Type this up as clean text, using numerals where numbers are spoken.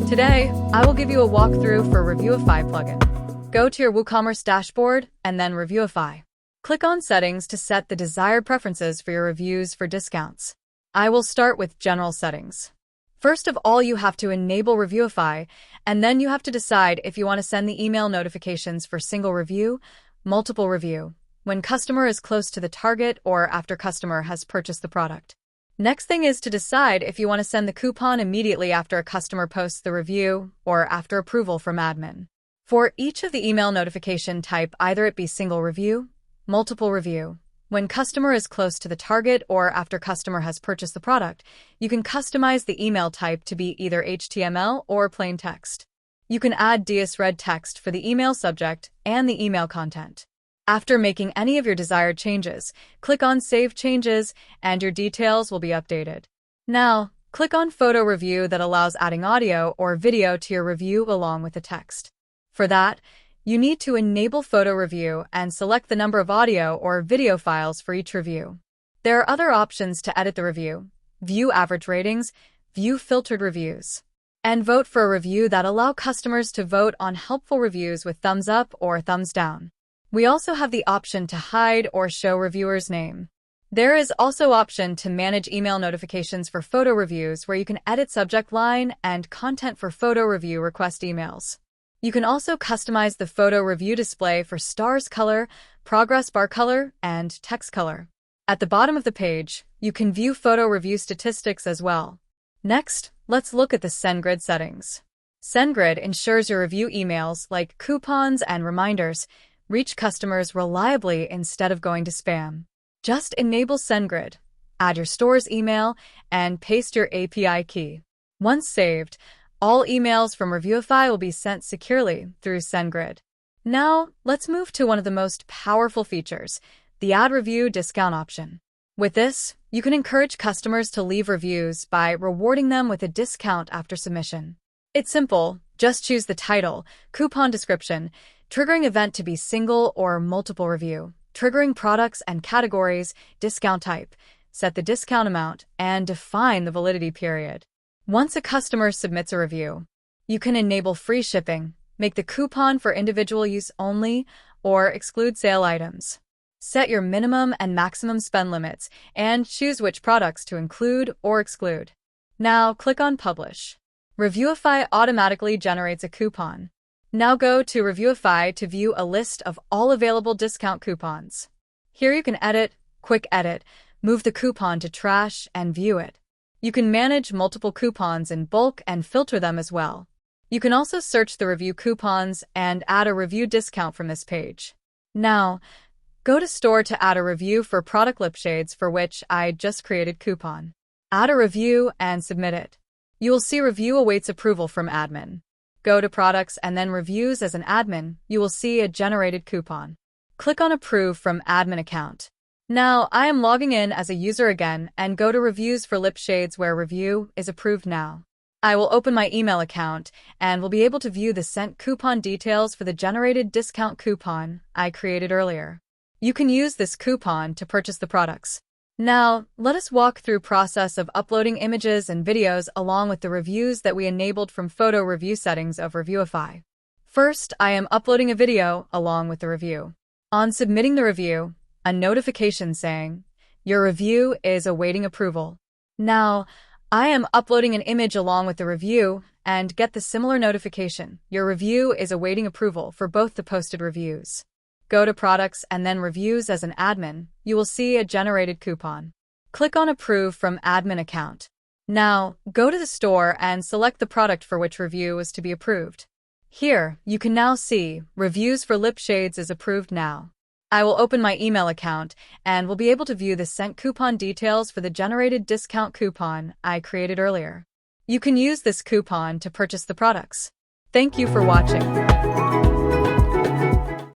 Today, I will give you a walkthrough for Reviewify plugin. Go to your WooCommerce dashboard and then Reviewify. Click on Settings to set the desired preferences for your reviews for discounts. I will start with General Settings. First of all, you have to enable Reviewify, and then you have to decide if you want to send the email notifications for single review, multiple review, when customer is close to the target, or after customer has purchased the product. Next thing is to decide if you want to send the coupon immediately after a customer posts the review or after approval from admin. For each of the email notification type, either it be single review, multiple review, when customer is close to the target, or after customer has purchased the product, you can customize the email type to be either HTML or plain text. You can add DS-read text for the email subject and the email content. After making any of your desired changes, click on Save Changes and your details will be updated. Now, click on Photo Review that allows adding audio or video to your review along with the text. For that, you need to enable Photo Review and select the number of audio or video files for each review. There are other options to edit the review: view average ratings, view filtered reviews, and vote for a review that allow customers to vote on helpful reviews with thumbs up or thumbs down. We also have the option to hide or show reviewer's name. There is also option to manage email notifications for photo reviews, where you can edit subject line and content for photo review request emails. You can also customize the photo review display for stars color, progress bar color, and text color. At the bottom of the page, you can view photo review statistics as well. Next, let's look at the SendGrid settings. SendGrid ensures your review emails, like coupons and reminders, reach customers reliably instead of going to spam. Just enable SendGrid, add your store's email, and paste your API key. Once saved, all emails from Reviewify will be sent securely through SendGrid. Now, let's move to one of the most powerful features, the Add Review discount option. With this, you can encourage customers to leave reviews by rewarding them with a discount after submission. It's simple. Just choose the title, coupon description, triggering event to be single or multiple review, triggering products and categories, discount type, set the discount amount, and define the validity period. Once a customer submits a review, you can enable free shipping, make the coupon for individual use only, or exclude sale items. Set your minimum and maximum spend limits, and choose which products to include or exclude. Now click on Publish. Reviewify automatically generates a coupon. Now go to Reviewify to view a list of all available discount coupons. Here you can edit, quick edit, move the coupon to trash, and view it. You can manage multiple coupons in bulk and filter them as well. You can also search the review coupons and add a review discount from this page. Now, go to Store to add a review for product lip shades, for which I just created coupon. Add a review and submit it. You will see review awaits approval from admin. Go to Products and then Reviews. As an admin, you will see a generated coupon. Click on Approve from Admin Account. Now, I am logging in as a user again and go to Reviews for lip shades, where review is approved now. I will open my email account and will be able to view the sent coupon details for the generated discount coupon I created earlier. You can use this coupon to purchase the products. Now, let us walk through process of uploading images and videos along with the reviews that we enabled from photo review settings of Reviewify. First, I am uploading a video along with the review. On submitting the review, a notification saying, "Your review is awaiting approval." Now, I am uploading an image along with the review and get the similar notification, "Your review is awaiting approval," for both the posted reviews. Go to Products and then Reviews. As an admin, you will see a generated coupon. Click on Approve from Admin Account. Now, go to the store and select the product for which review is to be approved. Here, you can now see Reviews for lip shades is approved now. I will open my email account and will be able to view the sent coupon details for the generated discount coupon I created earlier. You can use this coupon to purchase the products. Thank you for watching.